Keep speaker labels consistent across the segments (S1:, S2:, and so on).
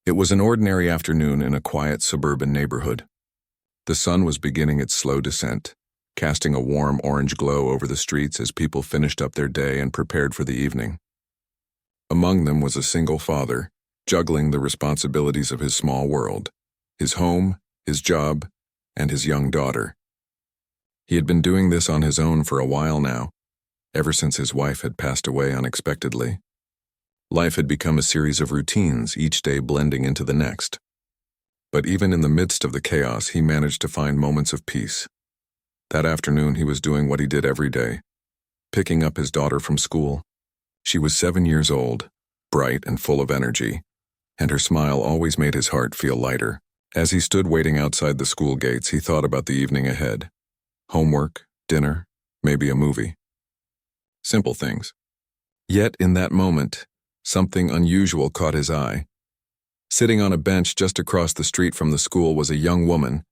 S1: It was an ordinary afternoon in a quiet suburban neighborhood. The sun was beginning its slow descent, casting a warm orange glow over the streets as people finished up their day and prepared for the evening. Among them was a single father, juggling the responsibilities of his small world, his home, his job, and his young daughter. He had been doing this on his own for a while now, ever since his wife had passed away unexpectedly. Life had become a series of routines, each day blending into the next. But even in the midst of the chaos, he managed to find moments of peace. That afternoon, he was doing what he did every day, picking up his daughter from school. She was 7 years old, bright and full of energy, and her smile always made his heart feel lighter. As he stood waiting outside the school gates, he thought about the evening ahead. Homework, dinner, maybe a movie. Simple things. Yet in that moment, something unusual caught his eye. Sitting on a bench just across the street from the school was a young woman,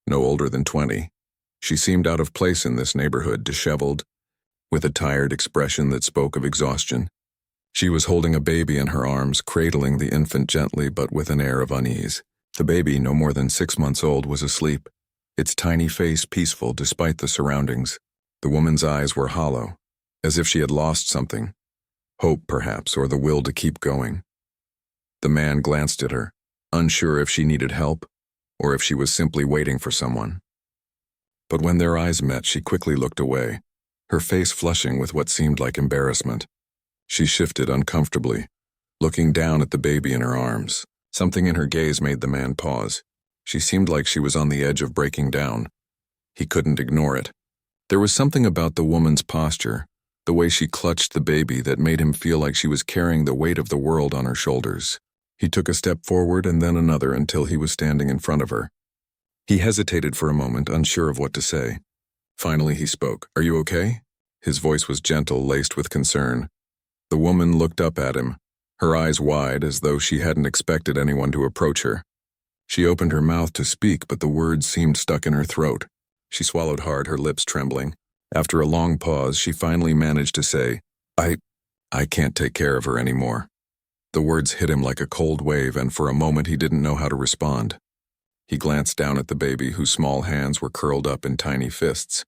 S1: no older than 20. She seemed out of place in this neighborhood, disheveled, with a tired expression that spoke of exhaustion. She was holding a baby in her arms, cradling the infant gently but with an air of unease. The baby, no more than 6 months old, was asleep, its tiny face peaceful despite the surroundings. The woman's eyes were hollow, as if she had lost something. Hope, perhaps, or the will to keep going. The man glanced at her, unsure if she needed help, or if she was simply waiting for someone. But when their eyes met, she quickly looked away, her face flushing with what seemed like embarrassment. She shifted uncomfortably, looking down at the baby in her arms. Something in her gaze made the man pause. She seemed like she was on the edge of breaking down. He couldn't ignore it. There was something about the woman's posture, the way she clutched the baby, that made him feel like she was carrying the weight of the world on her shoulders. He took a step forward and then another until he was standing in front of her. He hesitated for a moment, unsure of what to say. Finally he spoke. "Are you okay?" His voice was gentle, laced with concern. The woman looked up at him, her eyes wide as though she hadn't expected anyone to approach her. She opened her mouth to speak, but the words seemed stuck in her throat. She swallowed hard, her lips trembling. After a long pause, she finally managed to say, I can't take care of her anymore." The words hit him like a cold wave, and for a moment he didn't know how to respond. He glanced down at the baby, whose small hands were curled up in tiny fists.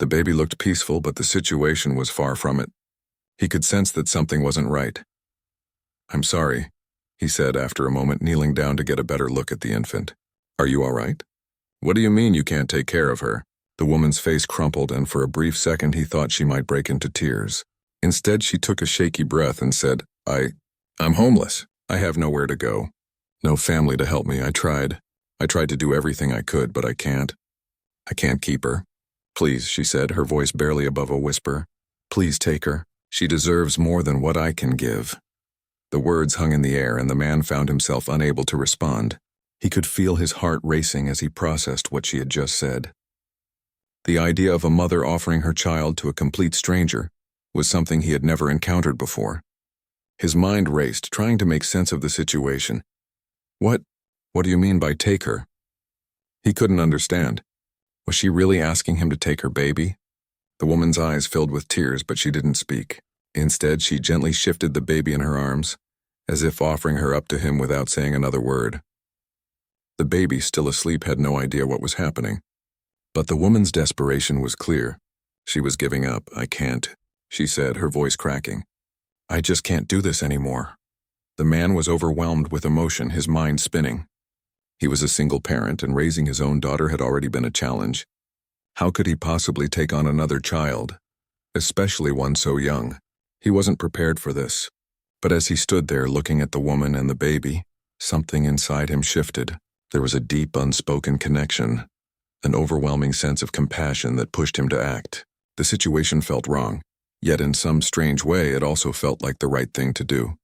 S1: The baby looked peaceful, but the situation was far from it. He could sense that something wasn't right. "I'm sorry," he said after a moment, kneeling down to get a better look at the infant. "Are you all right?" "What do you mean you can't take care of her?" The woman's face crumpled, and for a brief second he thought she might break into tears. Instead, she took a shaky breath and said, I'm homeless. I have nowhere to go. No family to help me. I tried to do everything I could, but I can't. I can't keep her. Please," she said, her voice barely above a whisper. "Please take her. She deserves more than what I can give." The words hung in the air, and the man found himself unable to respond. He could feel his heart racing as he processed what she had just said. The idea of a mother offering her child to a complete stranger was something he had never encountered before. His mind raced, trying to make sense of the situation. What do you mean by take her?" He couldn't understand. Was she really asking him to take her baby? The woman's eyes filled with tears, but she didn't speak. Instead, she gently shifted the baby in her arms, as if offering her up to him without saying another word. The baby, still asleep, had no idea what was happening. But the woman's desperation was clear. She was giving up. "I can't," she said, her voice cracking. "I just can't do this anymore." The man was overwhelmed with emotion, his mind spinning. He was a single parent, and raising his own daughter had already been a challenge. How could he possibly take on another child, especially one so young? He wasn't prepared for this. But as he stood there looking at the woman and the baby, something inside him shifted. There was a deep, unspoken connection, an overwhelming sense of compassion that pushed him to act. The situation felt wrong, yet in some strange way it also felt like the right thing to do.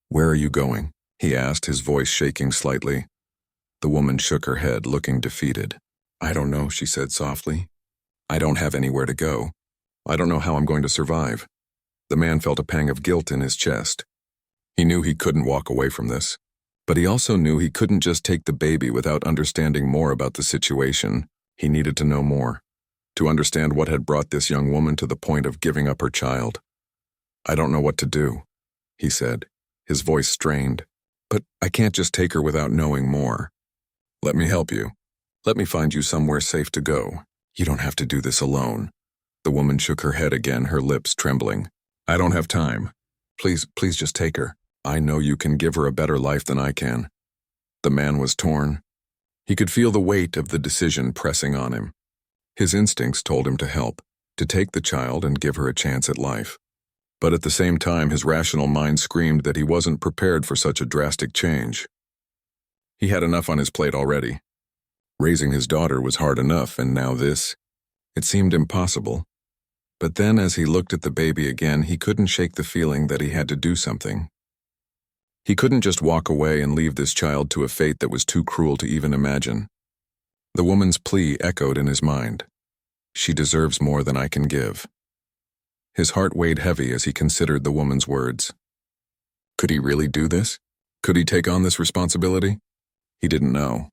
S1: "Where are you going?" he asked, his voice shaking slightly. The woman shook her head, looking defeated. "I don't know," she said softly. "I don't have anywhere to go. I don't know how I'm going to survive." The man felt a pang of guilt in his chest. He knew he couldn't walk away from this, but he also knew he couldn't just take the baby without understanding more about the situation. He needed to know more, to understand what had brought this young woman to the point of giving up her child. "I don't know what to do," he said, his voice strained. But I can't just take her without knowing more. Let me help you. Let me find you somewhere safe to go. You don't have to do this alone. The woman shook her head again, her lips trembling. I don't have time. Please just take her. I know you can give her a better life than I can. The man was torn. He could feel the weight of the decision pressing on him. His instincts told him to help, to take the child and give her a chance at life. But at the same time, his rational mind screamed that he wasn't prepared for such a drastic change. He had enough on his plate already. Raising his daughter was hard enough, and now this? It seemed impossible. But then, as he looked at the baby again, he couldn't shake the feeling that he had to do something. He couldn't just walk away and leave this child to a fate that was too cruel to even imagine. The woman's plea echoed in his mind. She deserves more than I can give. His heart weighed heavy as he considered the woman's words. Could he really do this? Could he take on this responsibility? He didn't know.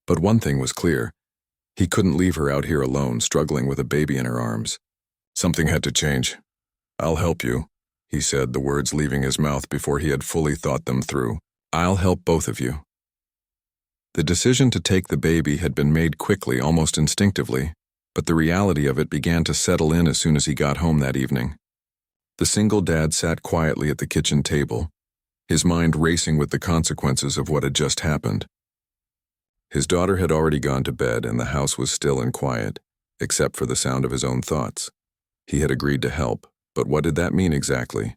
S1: But one thing was clear. He couldn't leave her out here alone, struggling with a baby in her arms. Something had to change. I'll help you, he said, the words leaving his mouth before he had fully thought them through. I'll help both of you. The decision to take the baby had been made quickly, almost instinctively, but the reality of it began to settle in as soon as he got home that evening. The single dad sat quietly at the kitchen table, his mind racing with the consequences of what had just happened. His daughter had already gone to bed, and the house was still and quiet, except for the sound of his own thoughts. He had agreed to help, but what did that mean exactly?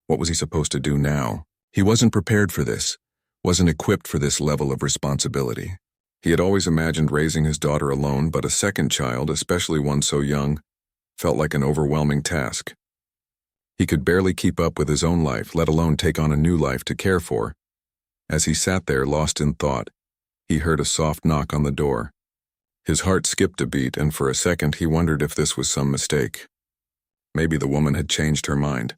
S1: What was he supposed to do now? He wasn't prepared for this, wasn't equipped for this level of responsibility. He had always imagined raising his daughter alone, but a second child, especially one so young, felt like an overwhelming task. He could barely keep up with his own life, let alone take on a new life to care for. As he sat there, lost in thought, he heard a soft knock on the door. His heart skipped a beat, and for a second he wondered if this was some mistake. Maybe the woman had changed her mind.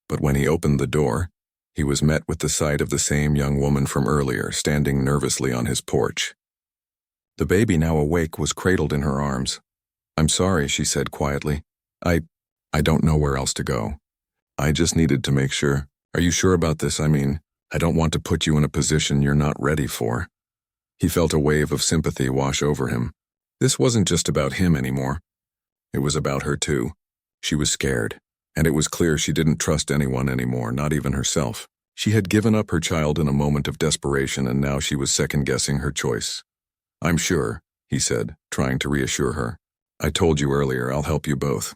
S1: But when he opened the door, he was met with the sight of the same young woman from earlier, standing nervously on his porch. The baby, now awake, was cradled in her arms. I'm sorry, she said quietly. I don't know where else to go. I just needed to make sure. Are you sure about this? I mean, I don't want to put you in a position you're not ready for. He felt a wave of sympathy wash over him. This wasn't just about him anymore. It was about her too. She was scared, and it was clear she didn't trust anyone anymore, not even herself. She had given up her child in a moment of desperation, and now she was second-guessing her choice. I'm sure, he said, trying to reassure her. I told you earlier, I'll help you both.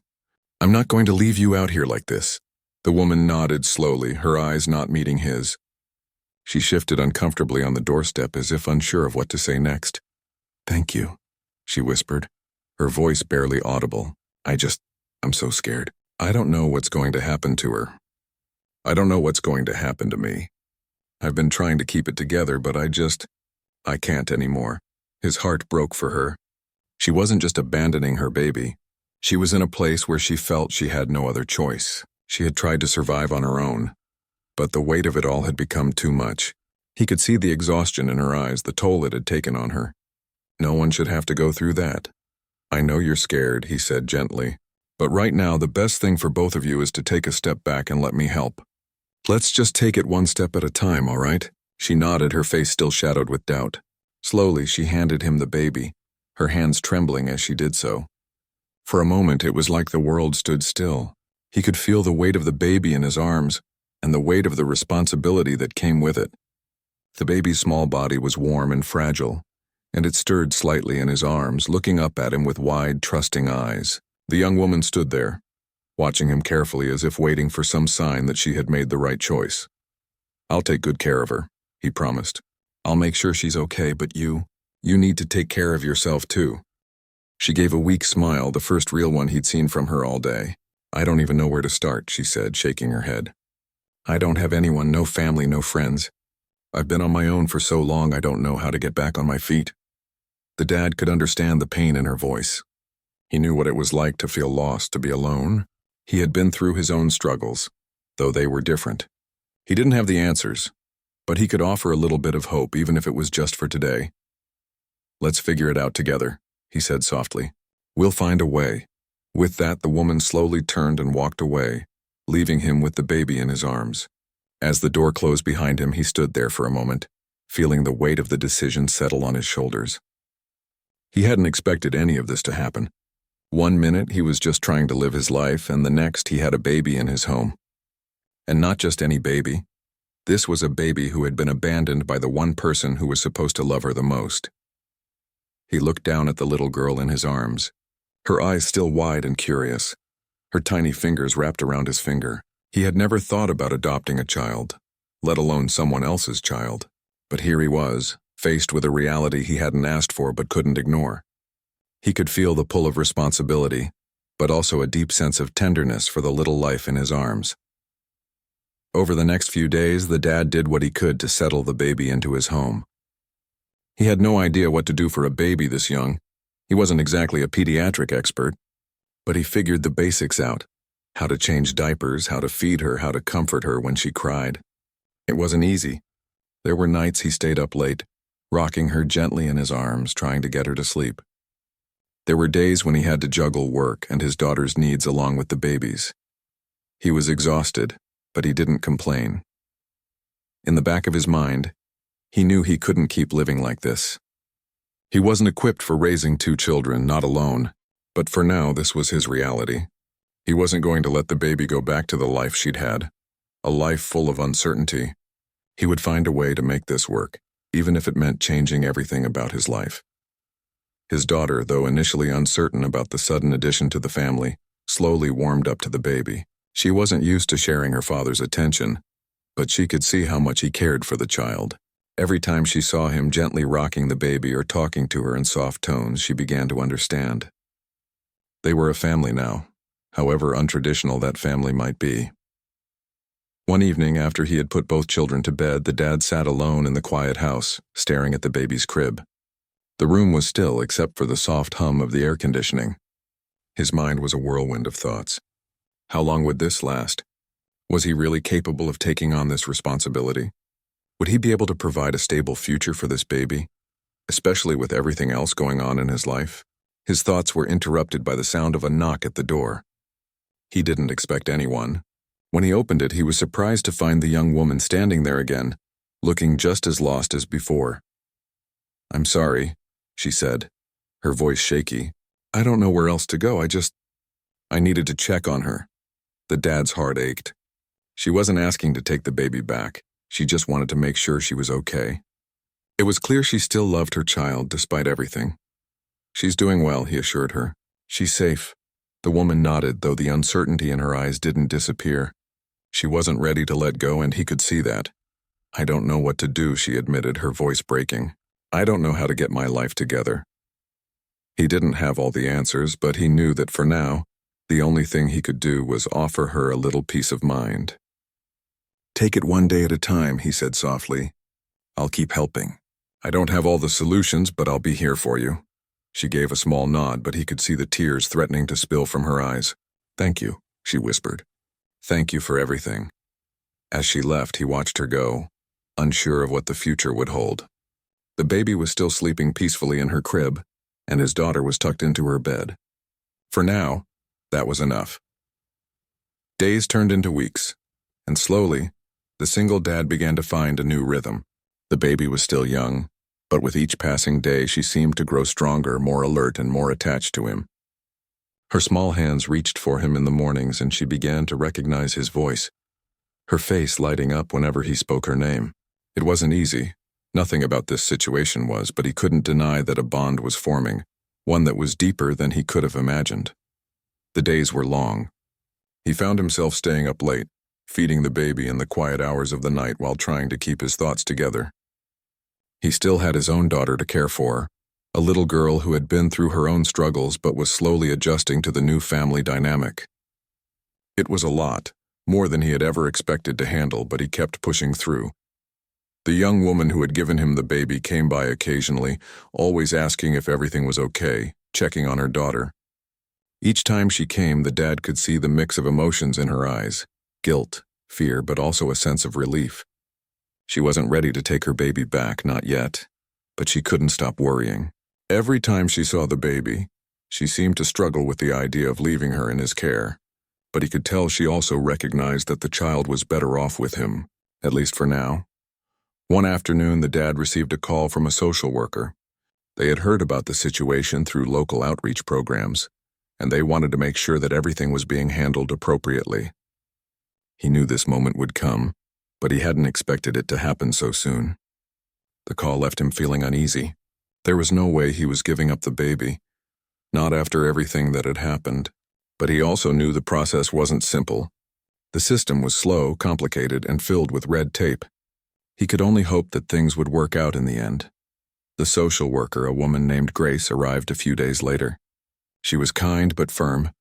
S1: I'm not going to leave you out here like this. The woman nodded slowly, her eyes not meeting his. She shifted uncomfortably on the doorstep as if unsure of what to say next. Thank you, she whispered, her voice barely audible. I'm so scared. I don't know what's going to happen to her. I don't know what's going to happen to me. I've been trying to keep it together, but I can't anymore. His heart broke for her. She wasn't just abandoning her baby. She was in a place where she felt she had no other choice. She had tried to survive on her own, but the weight of it all had become too much. He could see the exhaustion in her eyes, the toll it had taken on her. No one should have to go through that. I know you're scared, he said gently, but right now the best thing for both of you is to take a step back and let me help. Let's just take it one step at a time, all right? She nodded, her face still shadowed with doubt. Slowly, she handed him the baby, her hands trembling as she did so. For a moment, it was like the world stood still. He could feel the weight of the baby in his arms and the weight of the responsibility that came with it. The baby's small body was warm and fragile, and it stirred slightly in his arms, looking up at him with wide, trusting eyes. The young woman stood there, watching him carefully as if waiting for some sign that she had made the right choice. I'll take good care of her, he promised. I'll make sure she's okay, but you need to take care of yourself too. She gave a weak smile, the first real one he'd seen from her all day. I don't even know where to start, she said, shaking her head. I don't have anyone, no family, no friends. I've been on my own for so long I don't know how to get back on my feet. The dad could understand the pain in her voice. He knew what it was like to feel lost, to be alone. He had been through his own struggles, though they were different. He didn't have the answers, but he could offer a little bit of hope, even if it was just for today. Let's figure it out together, he said softly. We'll find a way. With that, the woman slowly turned and walked away, leaving him with the baby in his arms. As the door closed behind him, he stood there for a moment, feeling the weight of the decision settle on his shoulders. He hadn't expected any of this to happen. One minute he was just trying to live his life, and the next he had a baby in his home. And not just any baby. This was a baby who had been abandoned by the one person who was supposed to love her the most. He looked down at the little girl in his arms, her eyes still wide and curious, her tiny fingers wrapped around his finger. He had never thought about adopting a child, let alone someone else's child. But here he was, faced with a reality he hadn't asked for but couldn't ignore. He could feel the pull of responsibility, but also a deep sense of tenderness for the little life in his arms. Over the next few days, the dad did what he could to settle the baby into his home. He had no idea what to do for a baby this young. He wasn't exactly a pediatric expert, but he figured the basics out. How to change diapers, how to feed her, how to comfort her when she cried. It wasn't easy. There were nights he stayed up late, rocking her gently in his arms, trying to get her to sleep. There were days when he had to juggle work and his daughter's needs along with the baby's. He was exhausted, but he didn't complain. In the back of his mind, he knew he couldn't keep living like this. He wasn't equipped for raising 2 children, not alone, but for now this was his reality. He wasn't going to let the baby go back to the life she'd had, a life full of uncertainty. He would find a way to make this work, even if it meant changing everything about his life. His daughter, though initially uncertain about the sudden addition to the family, slowly warmed up to the baby. She wasn't used to sharing her father's attention, but she could see how much he cared for the child. Every time she saw him gently rocking the baby or talking to her in soft tones, she began to understand. They were a family now, however untraditional that family might be. One evening, after he had put both children to bed, the dad sat alone in the quiet house, staring at the baby's crib. The room was still except for the soft hum of the air conditioning. His mind was a whirlwind of thoughts. How long would this last? Was he really capable of taking on this responsibility? Would he be able to provide a stable future for this baby, especially with everything else going on in his life? His thoughts were interrupted by the sound of a knock at the door. He didn't expect anyone. When he opened it, he was surprised to find the young woman standing there again, looking just as lost as before. "I'm sorry," she said, her voice shaky. "I don't know where else to go. I needed to check on her." The dad's heart ached. She wasn't asking to take the baby back. She just wanted to make sure she was okay. It was clear she still loved her child despite everything. "She's doing well," he assured her. "She's safe." The woman nodded, though the uncertainty in her eyes didn't disappear. She wasn't ready to let go, and he could see that. "I don't know what to do," she admitted, her voice breaking. "I don't know how to get my life together." He didn't have all the answers, but he knew that for now, the only thing he could do was offer her a little peace of mind. "Take it one day at a time," he said softly. "I'll keep helping. I don't have all the solutions, but I'll be here for you." She gave a small nod, but he could see the tears threatening to spill from her eyes. "Thank you," she whispered. "Thank you for everything." As she left, he watched her go, unsure of what the future would hold. The baby was still sleeping peacefully in her crib, and his daughter was tucked into her bed. For now, that was enough. Days turned into weeks, and slowly, the single dad began to find a new rhythm. The baby was still young, but with each passing day she seemed to grow stronger, more alert, and more attached to him. Her small hands reached for him in the mornings, and she began to recognize his voice, her face lighting up whenever he spoke her name. It wasn't easy. Nothing about this situation was, but he couldn't deny that a bond was forming, one that was deeper than he could have imagined. The days were long. He found himself staying up late, feeding the baby in the quiet hours of the night while trying to keep his thoughts together. He still had his own daughter to care for, a little girl who had been through her own struggles but was slowly adjusting to the new family dynamic. It was a lot, more than he had ever expected to handle, but he kept pushing through. The young woman who had given him the baby came by occasionally, always asking if everything was okay, checking on her daughter. Each time she came, the dad could see the mix of emotions in her eyes, guilt, fear, but also a sense of relief. She wasn't ready to take her baby back, not yet, but she couldn't stop worrying. Every time she saw the baby, she seemed to struggle with the idea of leaving her in his care, but he could tell she also recognized that the child was better off with him, at least for now. One afternoon, the dad received a call from a social worker. They had heard about the situation through local outreach programs, and they wanted to make sure that everything was being handled appropriately. He knew this moment would come, but he hadn't expected it to happen so soon. The call left him feeling uneasy. There was no way he was giving up the baby, not after everything that had happened. But he also knew the process wasn't simple. The system was slow, complicated, and filled with red tape. He could only hope that things would work out in the end. The social worker, a woman named Grace, arrived a few days later. She was kind but firm,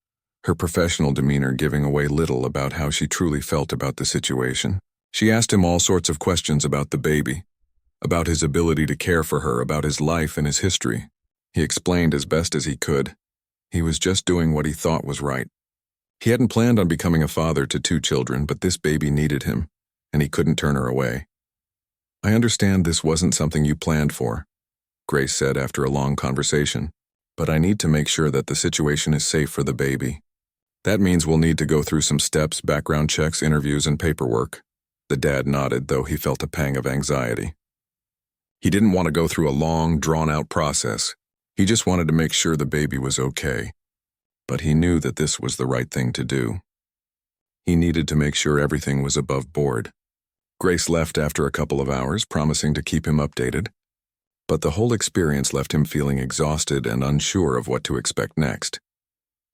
S1: her professional demeanor giving away little about how she truly felt about the situation. She asked him all sorts of questions about the baby, about his ability to care for her, about his life and his history. He explained as best as he could. He was just doing what he thought was right. He hadn't planned on becoming a father to 2 children, but this baby needed him, and he couldn't turn her away. "I understand this wasn't something you planned for," Grace said after a long conversation, "but I need to make sure that the situation is safe for the baby. That means we'll need to go through some steps, background checks, interviews, and paperwork." The dad nodded, though he felt a pang of anxiety. He didn't want to go through a long, drawn-out process. He just wanted to make sure the baby was okay. But he knew that this was the right thing to do. He needed to make sure everything was above board. Grace left after a couple of hours, promising to keep him updated. But the whole experience left him feeling exhausted and unsure of what to expect next.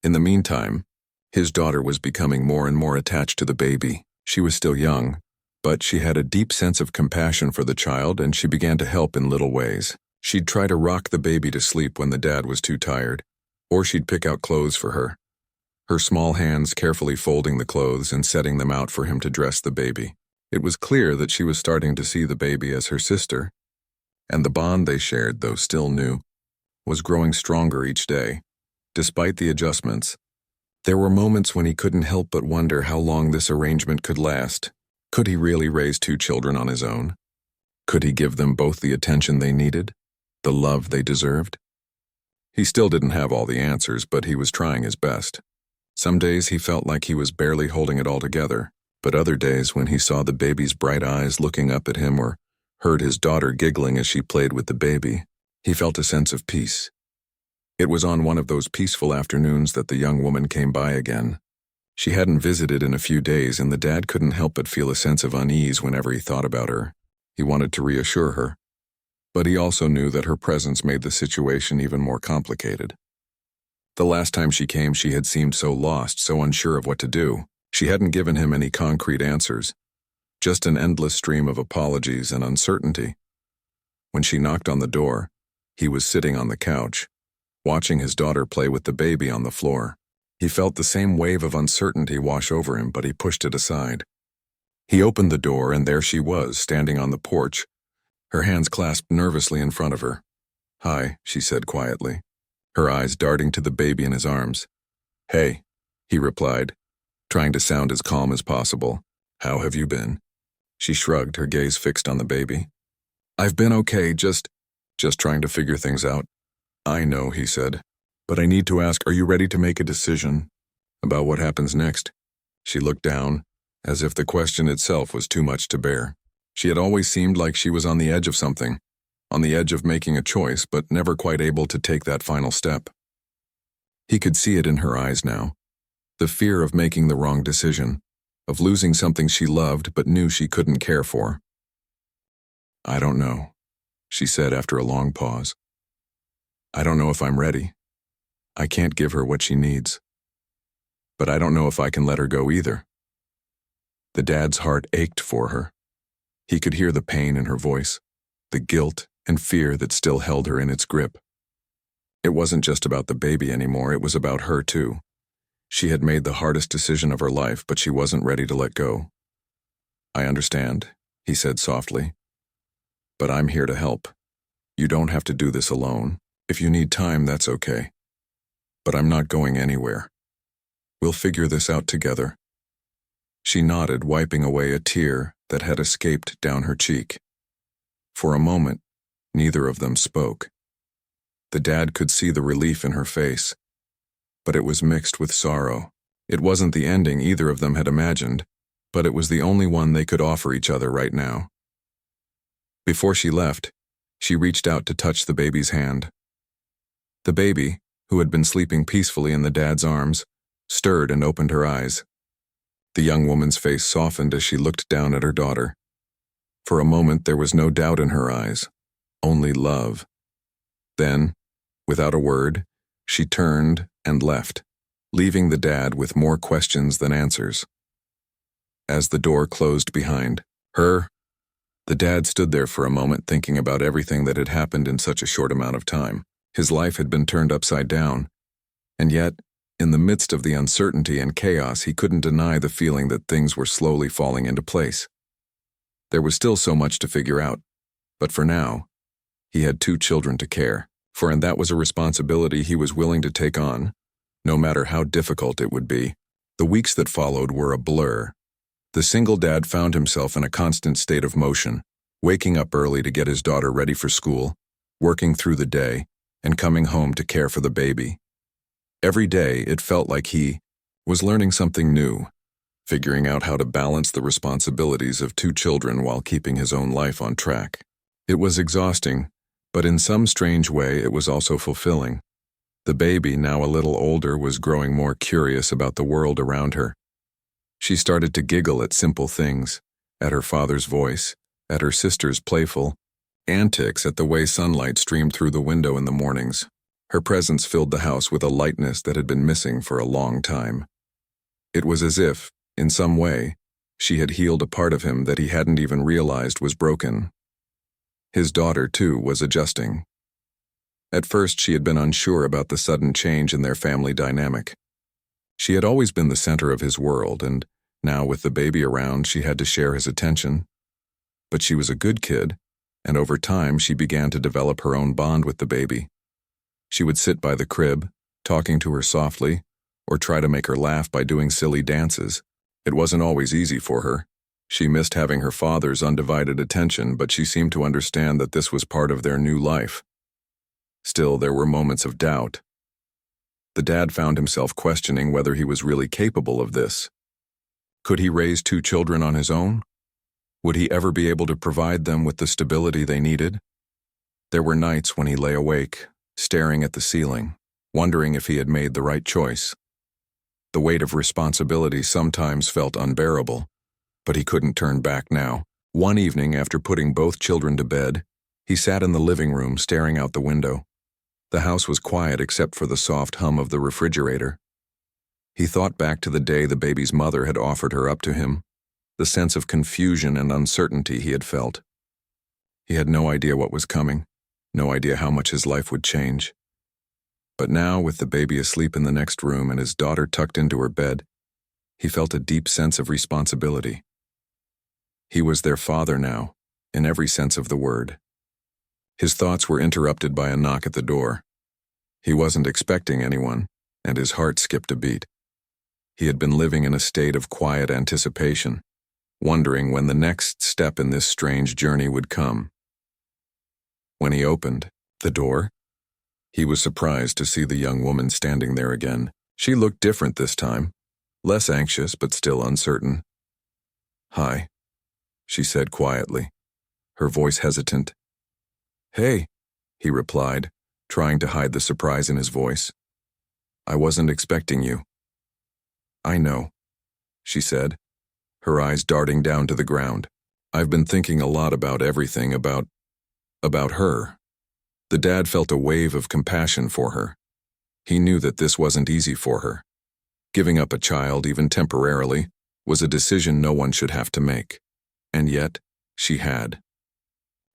S1: In the meantime, his daughter was becoming more and more attached to the baby. She was still young, but she had a deep sense of compassion for the child, and she began to help in little ways. She'd try to rock the baby to sleep when the dad was too tired, or she'd pick out clothes for her, her small hands carefully folding the clothes and setting them out for him to dress the baby. It was clear that she was starting to see the baby as her sister, and the bond they shared, though still new, was growing stronger each day. Despite the adjustments, there were moments when he couldn't help but wonder how long this arrangement could last. Could he really raise 2 children on his own? Could he give them both the attention they needed, the love they deserved? He still didn't have all the answers, but he was trying his best. Some days he felt like he was barely holding it all together, but other days when he saw the baby's bright eyes looking up at him or heard his daughter giggling as she played with the baby, he felt a sense of peace. It was on one of those peaceful afternoons that the young woman came by again. She hadn't visited in a few days, and the dad couldn't help but feel a sense of unease whenever he thought about her. He wanted to reassure her, but he also knew that her presence made the situation even more complicated. The last time she came, she had seemed so lost, so unsure of what to do. She hadn't given him any concrete answers, just an endless stream of apologies and uncertainty. When she knocked on the door, he was sitting on the couch, watching his daughter play with the baby on the floor. He felt the same wave of uncertainty wash over him, but he pushed it aside. He opened the door, and there she was, standing on the porch, her hands clasped nervously in front of her. "Hi," she said quietly, her eyes darting to the baby in his arms. "Hey," he replied, trying to sound as calm as possible. "How have you been?" She shrugged, her gaze fixed on the baby. "I've been okay, just trying to figure things out." "I know," he said, "but I need to ask, are you ready to make a decision about what happens next?" She looked down, as if the question itself was too much to bear. She had always seemed like she was on the edge of something, on the edge of making a choice, but never quite able to take that final step. He could see it in her eyes now, the fear of making the wrong decision, of losing something she loved but knew she couldn't care for. "I don't know," she said after a long pause. "I don't know if I'm ready. I can't give her what she needs. But I don't know if I can let her go either." The dad's heart ached for her. He could hear the pain in her voice, the guilt and fear that still held her in its grip. It wasn't just about the baby anymore, it was about her too. She had made the hardest decision of her life, but she wasn't ready to let go. "I understand," he said softly. "But I'm here to help. You don't have to do this alone. If you need time, that's okay. But I'm not going anywhere. We'll figure this out together." She nodded, wiping away a tear that had escaped down her cheek. For a moment, neither of them spoke. The dad could see the relief in her face, but it was mixed with sorrow. It wasn't the ending either of them had imagined, but it was the only one they could offer each other right now. Before she left, she reached out to touch the baby's hand. The baby, who had been sleeping peacefully in the dad's arms, stirred and opened her eyes. The young woman's face softened as she looked down at her daughter. For a moment there was no doubt in her eyes, only love. Then, without a word, she turned and left, leaving the dad with more questions than answers. As the door closed behind her, the dad stood there for a moment thinking about everything that had happened in such a short amount of time. His life had been turned upside down, and yet, in the midst of the uncertainty and chaos, he couldn't deny the feeling that things were slowly falling into place. There was still so much to figure out, but for now, he had 2 children to care for, and that was a responsibility he was willing to take on, no matter how difficult it would be. The weeks that followed were a blur. The single dad found himself in a constant state of motion, waking up early to get his daughter ready for school, working through the day, and coming home to care for the baby. Every day, it felt like he was learning something new, figuring out how to balance the responsibilities of 2 children while keeping his own life on track. It was exhausting, but in some strange way it was also fulfilling. The baby, now a little older, was growing more curious about the world around her. She started to giggle at simple things, at her father's voice, at her sister's playful antics, at the way sunlight streamed through the window in the mornings. Her presence filled the house with a lightness that had been missing for a long time. It was as if, in some way, she had healed a part of him that he hadn't even realized was broken. His daughter, too, was adjusting. At first, she had been unsure about the sudden change in their family dynamic. She had always been the center of his world, and now with the baby around, she had to share his attention. But she was a good kid, and over time she began to develop her own bond with the baby. She would sit by the crib, talking to her softly, or try to make her laugh by doing silly dances. It wasn't always easy for her. She missed having her father's undivided attention, but she seemed to understand that this was part of their new life. Still, there were moments of doubt. The dad found himself questioning whether he was really capable of this. Could he raise 2 children on his own? Would he ever be able to provide them with the stability they needed? There were nights when he lay awake, staring at the ceiling, wondering if he had made the right choice. The weight of responsibility sometimes felt unbearable, but he couldn't turn back now. One evening, after putting both children to bed, he sat in the living room staring out the window. The house was quiet except for the soft hum of the refrigerator. He thought back to the day the baby's mother had offered her up to him, the sense of confusion and uncertainty he had felt. He had no idea what was coming, no idea how much his life would change. But now, with the baby asleep in the next room and his daughter tucked into her bed, he felt a deep sense of responsibility. He was their father now, in every sense of the word. His thoughts were interrupted by a knock at the door. He wasn't expecting anyone, and his heart skipped a beat. He had been living in a state of quiet anticipation, wondering when the next step in this strange journey would come. When he opened the door, he was surprised to see the young woman standing there again. She looked different this time, less anxious but still uncertain. "Hi," she said quietly, her voice hesitant. "Hey," he replied, trying to hide the surprise in his voice. "I wasn't expecting you." "I know," she said, her eyes darting down to the ground. "I've been thinking a lot about everything about her." The dad felt a wave of compassion for her. He knew that this wasn't easy for her. Giving up a child, even temporarily, was a decision no one should have to make. And yet, she had.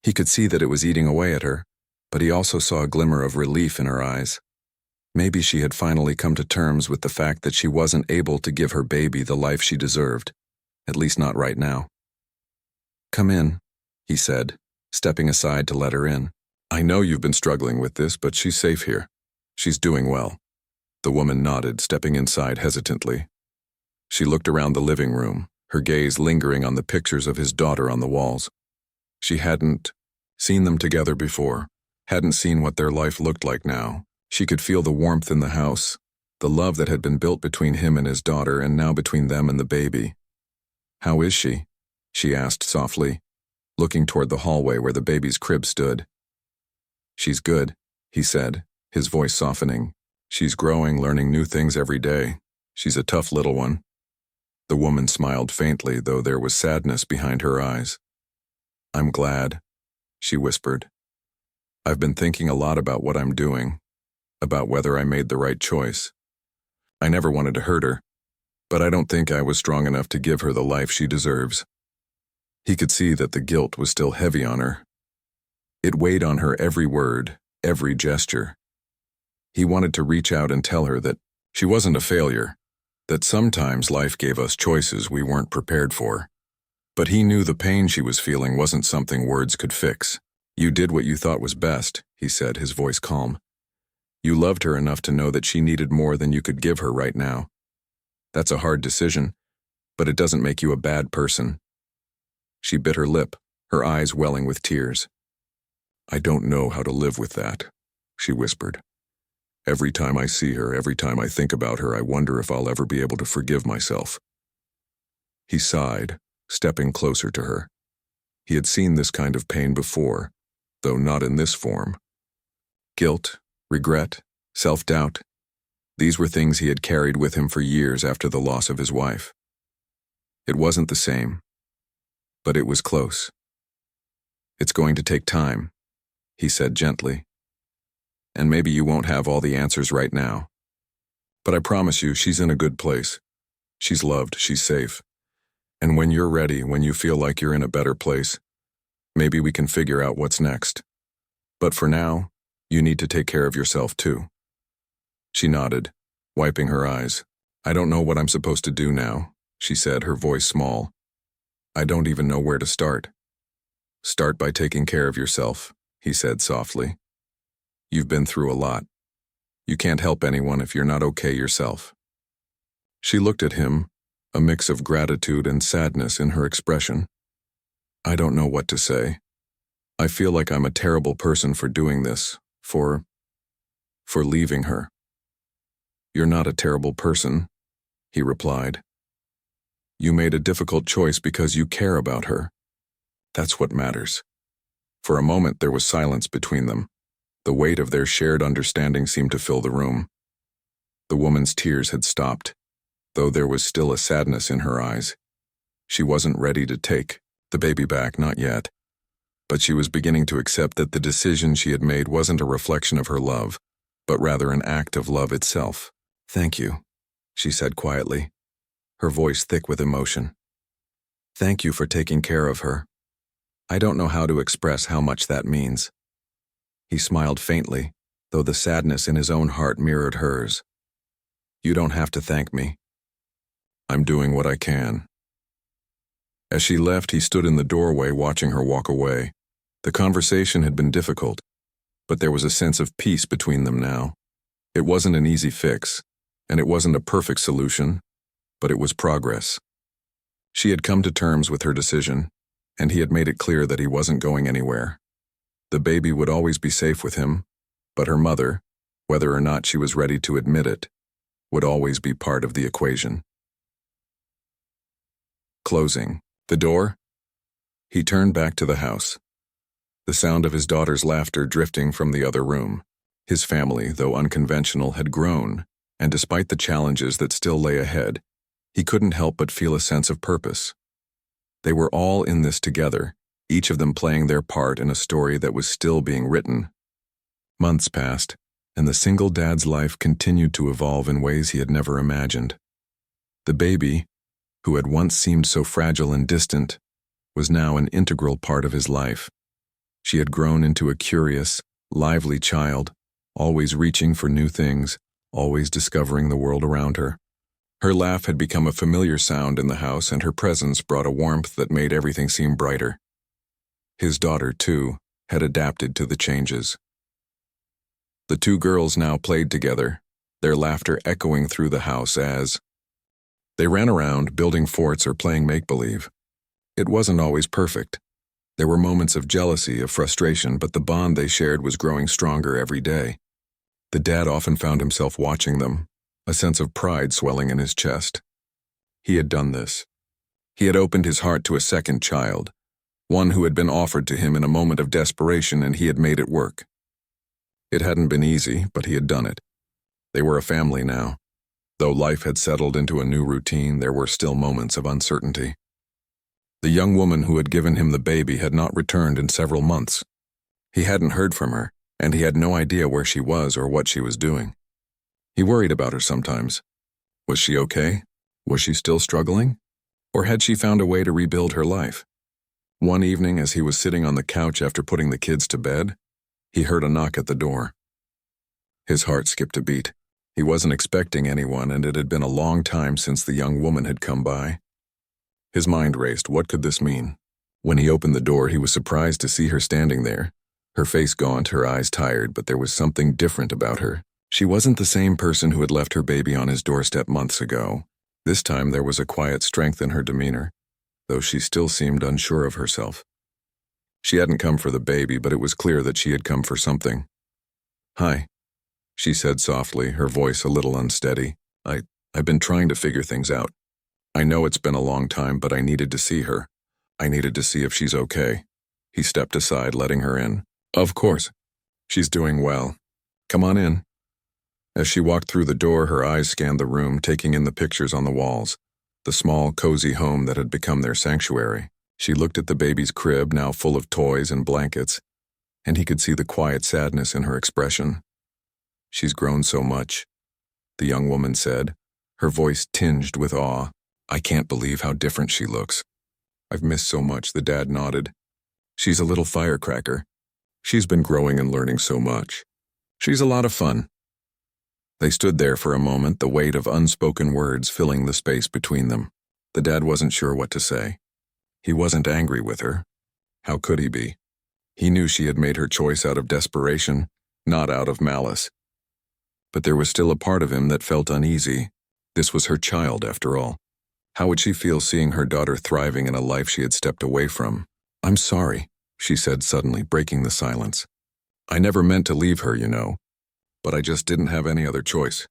S1: He could see that it was eating away at her, but he also saw a glimmer of relief in her eyes. Maybe she had finally come to terms with the fact that she wasn't able to give her baby the life she deserved, at least not right now. "Come in," he said, stepping aside to let her in. "I know you've been struggling with this, but she's safe here. She's doing well." The woman nodded, stepping inside hesitantly. She looked around the living room, her gaze lingering on the pictures of his daughter on the walls. She hadn't seen them together before, hadn't seen what their life looked like now. She could feel the warmth in the house, the love that had been built between him and his daughter, and now between them and the baby. "How is she?" she asked softly, looking toward the hallway where the baby's crib stood. "She's good," he said, his voice softening. "She's growing, learning new things every day. She's a tough little one." The woman smiled faintly, though there was sadness behind her eyes. "I'm glad," she whispered. "I've been thinking a lot about what I'm doing, about whether I made the right choice. I never wanted to hurt her, but I don't think I was strong enough to give her the life she deserves." He could see that the guilt was still heavy on her. It weighed on her every word, every gesture. He wanted to reach out and tell her that she wasn't a failure, that sometimes life gave us choices we weren't prepared for. But he knew the pain she was feeling wasn't something words could fix. "You did what you thought was best," he said, his voice calm. "You loved her enough to know that she needed more than you could give her right now. That's a hard decision, but it doesn't make you a bad person." She bit her lip, her eyes welling with tears. "I don't know how to live with that," she whispered. "Every time I see her, every time I think about her, I wonder if I'll ever be able to forgive myself." He sighed, stepping closer to her. He had seen this kind of pain before, though not in this form. Guilt, regret, self-doubt. These were things he had carried with him for years after the loss of his wife. It wasn't the same, but it was close. "It's going to take time," he said gently. "And maybe you won't have all the answers right now. But I promise you, she's in a good place. She's loved, she's safe. And when you're ready, when you feel like you're in a better place, maybe we can figure out what's next. But for now, you need to take care of yourself too." She nodded, wiping her eyes. "I don't know what I'm supposed to do now," she said, her voice small. "I don't even know where to start." "Start by taking care of yourself," he said softly. "You've been through a lot. You can't help anyone if you're not okay yourself." She looked at him, a mix of gratitude and sadness in her expression. "I don't know what to say. I feel like I'm a terrible person for doing this, for leaving her." "You're not a terrible person," he replied. "You made a difficult choice because you care about her. That's what matters." For a moment there was silence between them. The weight of their shared understanding seemed to fill the room. The woman's tears had stopped, though there was still a sadness in her eyes. She wasn't ready to take the baby back, not yet. But she was beginning to accept that the decision she had made wasn't a reflection of her love, but rather an act of love itself. "Thank you," she said quietly, her voice thick with emotion. "Thank you for taking care of her. I don't know how to express how much that means." He smiled faintly, though the sadness in his own heart mirrored hers. "You don't have to thank me. I'm doing what I can." As she left, he stood in the doorway watching her walk away. The conversation had been difficult, but there was a sense of peace between them now. It wasn't an easy fix, and it wasn't a perfect solution, but it was progress. She had come to terms with her decision, and he had made it clear that he wasn't going anywhere. The baby would always be safe with him, but her mother, whether or not she was ready to admit it, would always be part of the equation. Closing the door, he turned back to the house, the sound of his daughter's laughter drifting from the other room. His family, though unconventional, had grown, and despite the challenges that still lay ahead, he couldn't help but feel a sense of purpose. They were all in this together, each of them playing their part in a story that was still being written. Months passed, and the single dad's life continued to evolve in ways he had never imagined. The baby, who had once seemed so fragile and distant, was now an integral part of his life. She had grown into a curious, lively child, always reaching for new things, always discovering the world around her. Her laugh had become a familiar sound in the house, and her presence brought a warmth that made everything seem brighter. His daughter, too, had adapted to the changes. The two girls now played together, their laughter echoing through the house as they ran around, building forts or playing make-believe. It wasn't always perfect. There were moments of jealousy, of frustration, but the bond they shared was growing stronger every day. The dad often found himself watching them, a sense of pride swelling in his chest. He had done this. He had opened his heart to a second child, one who had been offered to him in a moment of desperation, and he had made it work. It hadn't been easy, but he had done it. They were a family now. Though life had settled into a new routine, there were still moments of uncertainty. The young woman who had given him the baby had not returned in several months. He hadn't heard from her, and he had no idea where she was or what she was doing. He worried about her sometimes. Was she okay? Was she still struggling? Or had she found a way to rebuild her life? One evening, as he was sitting on the couch after putting the kids to bed, he heard a knock at the door. His heart skipped a beat. He wasn't expecting anyone, and it had been a long time since the young woman had come by. His mind raced. What could this mean? When he opened the door, he was surprised to see her standing there. Her face gaunt, her eyes tired, but there was something different about her. She wasn't the same person who had left her baby on his doorstep months ago. This time there was a quiet strength in her demeanor, though she still seemed unsure of herself. She hadn't come for the baby, but it was clear that she had come for something. "Hi," she said softly, her voice a little unsteady. I've been trying to figure things out. I know it's been a long time, but I needed to see her. I needed to see if she's okay." He stepped aside, letting her in. "Of course. She's doing well. Come on in." As she walked through the door, her eyes scanned the room, taking in the pictures on the walls, the small, cozy home that had become their sanctuary. She looked at the baby's crib, now full of toys and blankets, and he could see the quiet sadness in her expression. "She's grown so much," the young woman said, her voice tinged with awe. "I can't believe how different she looks." "I've missed so much," the dad nodded. "She's a little firecracker. She's been growing and learning so much. She's a lot of fun." They stood there for a moment, the weight of unspoken words filling the space between them. The dad wasn't sure what to say. He wasn't angry with her. How could he be? He knew she had made her choice out of desperation, not out of malice. But there was still a part of him that felt uneasy. This was her child, after all. How would she feel seeing her daughter thriving in a life she had stepped away from? "I'm sorry," she said suddenly, breaking the silence. "I never meant to leave her, you know. But I just didn't have any other choice.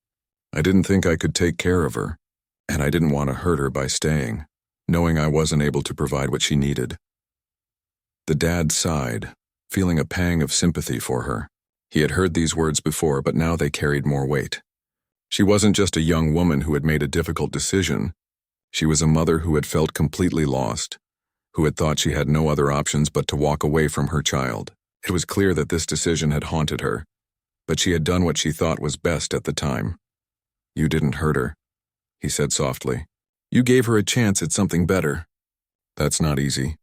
S1: I didn't think I could take care of her, and I didn't want to hurt her by staying, knowing I wasn't able to provide what she needed." The dad sighed, feeling a pang of sympathy for her. He had heard these words before, but now they carried more weight. She wasn't just a young woman who had made a difficult decision. She was a mother who had felt completely lost, who had thought she had no other options but to walk away from her child. It was clear that this decision had haunted her, but she had done what she thought was best at the time. "You didn't hurt her," he said softly. "You gave her a chance at something better." "That's not easy.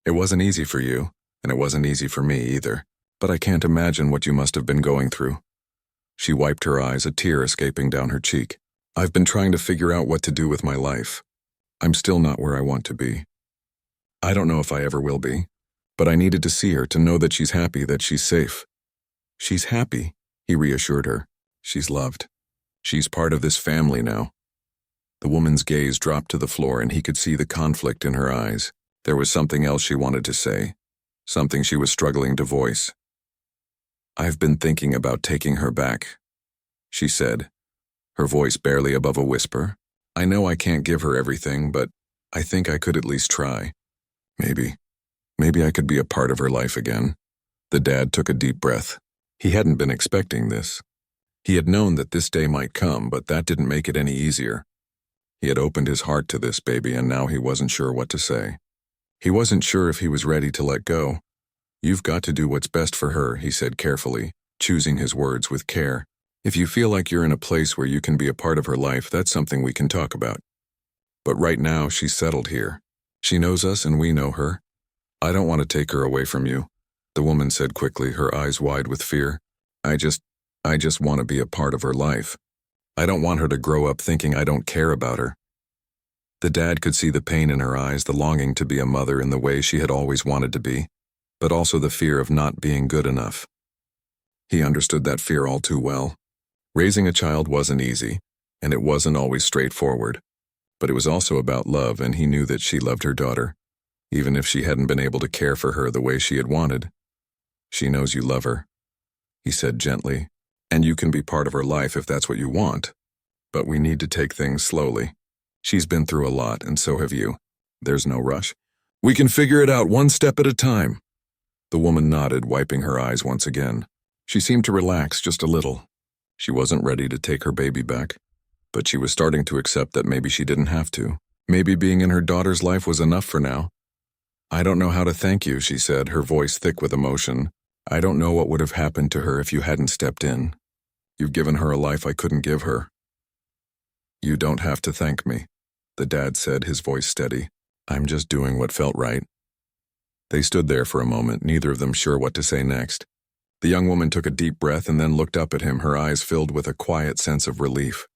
S1: It wasn't easy for you, and it wasn't easy for me either. But I can't imagine what you must have been going through." She wiped her eyes, a tear escaping down her cheek. "I've been trying to figure out what to do with my life. I'm still not where I want to be. I don't know if I ever will be, but I needed to see her to know that she's happy, that she's safe." "She's happy," he reassured her. "She's loved. She's part of this family now." The woman's gaze dropped to the floor, and he could see the conflict in her eyes. There was something else she wanted to say, something she was struggling to voice. "I've been thinking about taking her back," she said, her voice barely above a whisper. "I know I can't give her everything, but I think I could at least try. Maybe I could be a part of her life again." The dad took a deep breath. He hadn't been expecting this. He had known that this day might come, but that didn't make it any easier. He had opened his heart to this baby, and now he wasn't sure what to say. He wasn't sure if he was ready to let go. "You've got to do what's best for her," he said carefully, choosing his words with care. "If you feel like you're in a place where you can be a part of her life, that's something we can talk about. But right now, she's settled here. She knows us and we know her. I don't want to take her away from you," the woman said quickly, her eyes wide with fear. I just want to be a part of her life. I don't want her to grow up thinking I don't care about her." The dad could see the pain in her eyes, the longing to be a mother in the way she had always wanted to be, but also the fear of not being good enough. He understood that fear all too well. Raising a child wasn't easy, and it wasn't always straightforward. But it was also about love, and he knew that she loved her daughter, even if she hadn't been able to care for her the way she had wanted. "She knows you love her," he said gently, "and you can be part of her life if that's what you want. But we need to take things slowly. She's been through a lot, and so have you. There's no rush. We can figure it out one step at a time. The woman nodded, wiping her eyes once again. She seemed to relax just a little. She wasn't ready to take her baby back, but she was starting to accept that maybe she didn't have to. Maybe being in her daughter's life was enough for now. I don't know how to thank you, she said, her voice thick with emotion. I don't know what would have happened to her if you hadn't stepped in. You've given her a life I couldn't give her. You don't have to thank me, the dad said, his voice steady. I'm just doing what felt right. They stood there for a moment, neither of them sure what to say next. The young woman took a deep breath and then looked up at him, her eyes filled with a quiet sense of relief.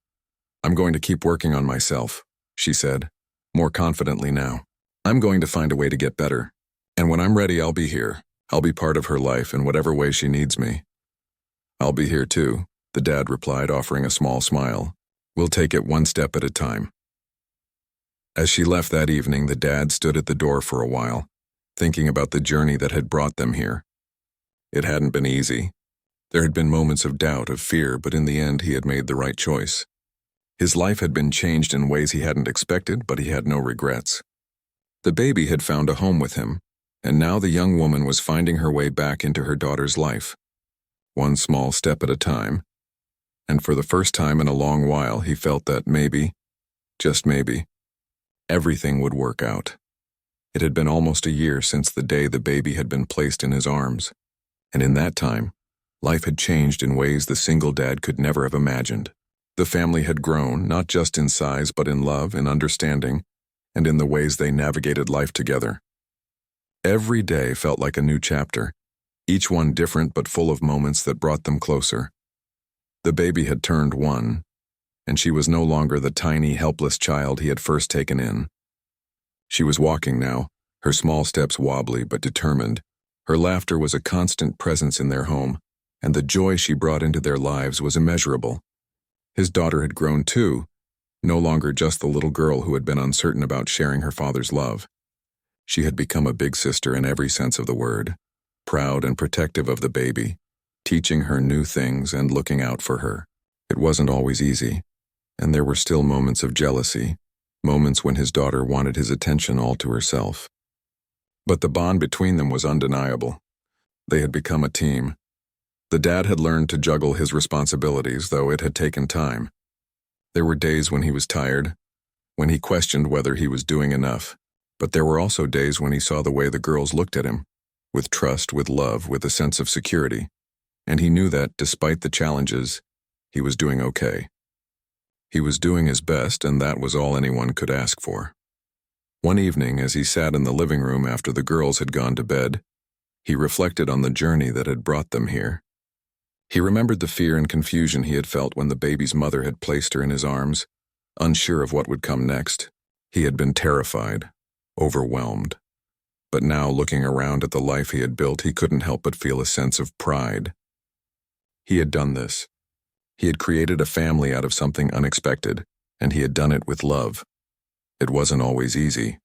S1: I'm going to keep working on myself, she said, more confidently now. I'm going to find a way to get better. And when I'm ready, I'll be here. I'll be part of her life in whatever way she needs me. I'll be here too, the dad replied, offering a small smile. We'll take it one step at a time. As she left that evening, the dad stood at the door for a while, thinking about the journey that had brought them here. It hadn't been easy. There had been moments of doubt, of fear, but in the end he had made the right choice. His life had been changed in ways he hadn't expected, but he had no regrets. The baby had found a home with him, and now the young woman was finding her way back into her daughter's life. One small step at a time. And for the first time in a long while, he felt that maybe, just maybe, everything would work out. It had been almost a year since the day the baby had been placed in his arms, and in that time, life had changed in ways the single dad could never have imagined. The family had grown, not just in size, but in love and understanding, and in the ways they navigated life together. Every day felt like a new chapter, each one different but full of moments that brought them closer. The baby had turned 1, and she was no longer the tiny, helpless child he had first taken in. She was walking now, her small steps wobbly but determined. Her laughter was a constant presence in their home, and the joy she brought into their lives was immeasurable. His daughter had grown too, no longer just the little girl who had been uncertain about sharing her father's love. She had become a big sister in every sense of the word, proud and protective of the baby, teaching her new things and looking out for her. It wasn't always easy, and there were still moments of jealousy, moments when his daughter wanted his attention all to herself. But the bond between them was undeniable. They had become a team. The dad had learned to juggle his responsibilities, though it had taken time. There were days when he was tired, when he questioned whether he was doing enough, but there were also days when he saw the way the girls looked at him, with trust, with love, with a sense of security, and he knew that, despite the challenges, he was doing okay. He was doing his best, and that was all anyone could ask for. One evening, as he sat in the living room after the girls had gone to bed, he reflected on the journey that had brought them here. He remembered the fear and confusion he had felt when the baby's mother had placed her in his arms, unsure of what would come next. He had been terrified, overwhelmed. But now, looking around at the life he had built, he couldn't help but feel a sense of pride. He had done this. He had created a family out of something unexpected, and he had done it with love. It wasn't always easy.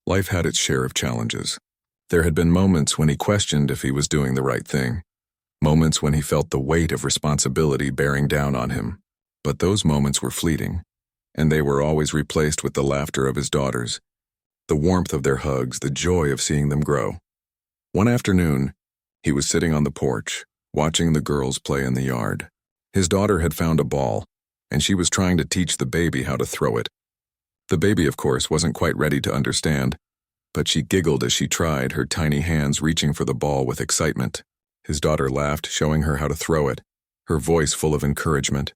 S1: Life had its share of challenges. There had been moments when he questioned if he was doing the right thing, moments when he felt the weight of responsibility bearing down on him. But those moments were fleeting, and they were always replaced with the laughter of his daughters, the warmth of their hugs, the joy of seeing them grow. One afternoon, he was sitting on the porch, watching the girls play in the yard. His daughter had found a ball, and she was trying to teach the baby how to throw it. The baby, of course, wasn't quite ready to understand, but she giggled as she tried, her tiny hands reaching for the ball with excitement. His daughter laughed, showing her how to throw it, her voice full of encouragement.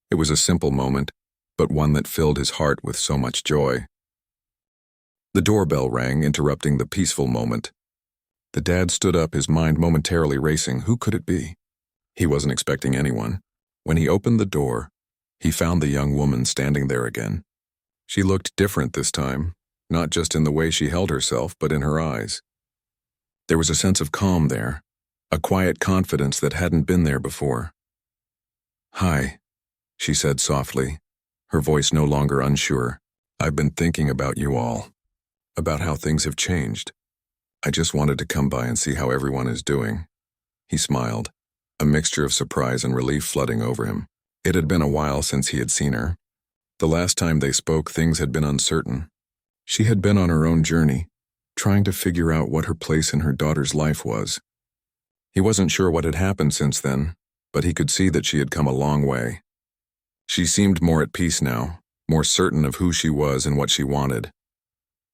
S1: It was a simple moment, but one that filled his heart with so much joy. The doorbell rang, interrupting the peaceful moment. The dad stood up, his mind momentarily racing. Who could it be? He wasn't expecting anyone. When he opened the door, he found the young woman standing there again. She looked different this time, not just in the way she held herself, but in her eyes. There was a sense of calm there, a quiet confidence that hadn't been there before. "Hi," she said softly, her voice no longer unsure. "I've been thinking about you all, about how things have changed. I just wanted to come by and see how everyone is doing." He smiled, a mixture of surprise and relief flooding over him. It had been a while since he had seen her. The last time they spoke, things had been uncertain. She had been on her own journey, trying to figure out what her place in her daughter's life was. He wasn't sure what had happened since then, but he could see that she had come a long way. She seemed more at peace now, more certain of who she was and what she wanted.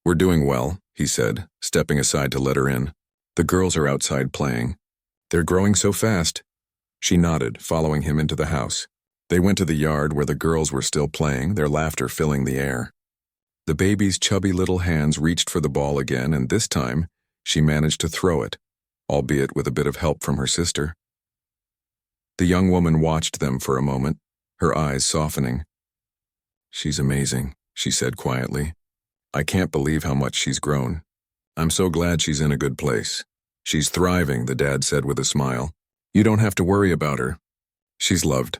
S1: "We're doing well," he said, stepping aside to let her in. "The girls are outside playing. They're growing so fast." She nodded, following him into the house. They went to the yard where the girls were still playing, their laughter filling the air. The baby's chubby little hands reached for the ball again, and this time, she managed to throw it, albeit with a bit of help from her sister. The young woman watched them for a moment, her eyes softening. "She's amazing," she said quietly. "I can't believe how much she's grown. I'm so glad she's in a good place." "She's thriving," the dad said with a smile. "You don't have to worry about her. She's loved.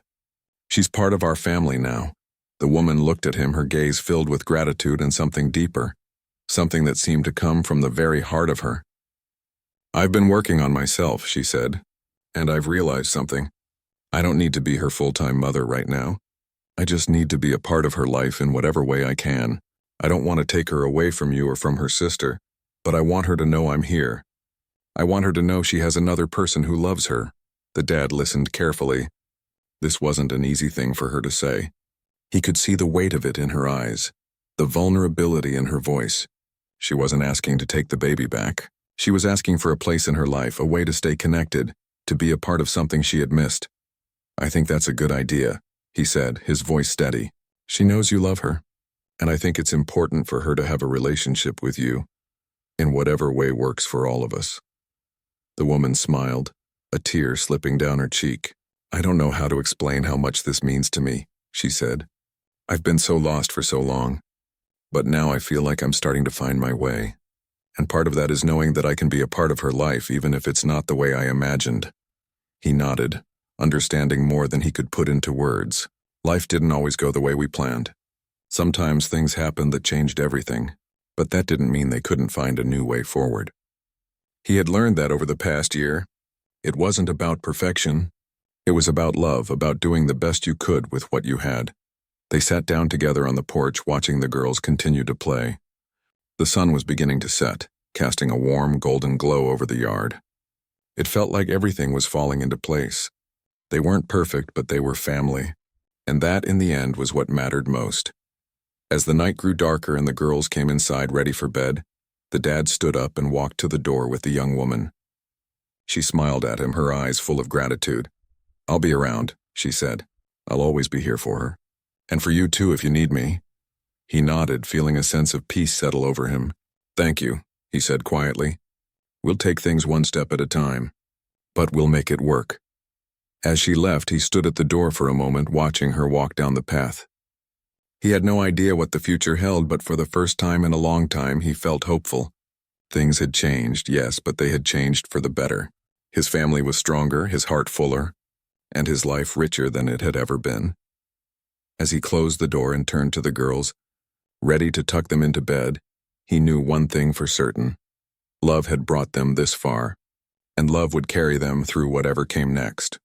S1: She's part of our family now." The woman looked at him, her gaze filled with gratitude and something deeper, something that seemed to come from the very heart of her. "I've been working on myself," she said, "and I've realized something. I don't need to be her full-time mother right now. I just need to be a part of her life in whatever way I can. I don't want to take her away from you or from her sister, but I want her to know I'm here. I want her to know she has another person who loves her." The dad listened carefully. This wasn't an easy thing for her to say. He could see the weight of it in her eyes, the vulnerability in her voice. She wasn't asking to take the baby back. She was asking for a place in her life, a way to stay connected, to be a part of something she had missed. "I think that's a good idea," he said, his voice steady. "She knows you love her, and I think it's important for her to have a relationship with you, in whatever way works for all of us." The woman smiled, a tear slipping down her cheek. "I don't know how to explain how much this means to me," she said. "I've been so lost for so long, but now I feel like I'm starting to find my way. And part of that is knowing that I can be a part of her life even if it's not the way I imagined." He nodded, understanding more than he could put into words. Life didn't always go the way we planned. Sometimes things happened that changed everything, but that didn't mean they couldn't find a new way forward. He had learned that over the past year. It wasn't about perfection. It was about love, about doing the best you could with what you had. They sat down together on the porch, watching the girls continue to play. The sun was beginning to set, casting a warm, golden glow over the yard. It felt like everything was falling into place. They weren't perfect, but they were family. And that, in the end, was what mattered most. As the night grew darker and the girls came inside ready for bed, the dad stood up and walked to the door with the young woman. She smiled at him, her eyes full of gratitude. "I'll be around," she said. "I'll always be here for her. And for you too if you need me." He nodded, feeling a sense of peace settle over him. "Thank you," he said quietly. "We'll take things one step at a time, but we'll make it work." As she left, he stood at the door for a moment, watching her walk down the path. He had no idea what the future held, but for the first time in a long time, he felt hopeful. Things had changed, yes, but they had changed for the better. His family was stronger, his heart fuller, and his life richer than it had ever been. As he closed the door and turned to the girls, ready to tuck them into bed, he knew one thing for certain. Love had brought them this far, and love would carry them through whatever came next.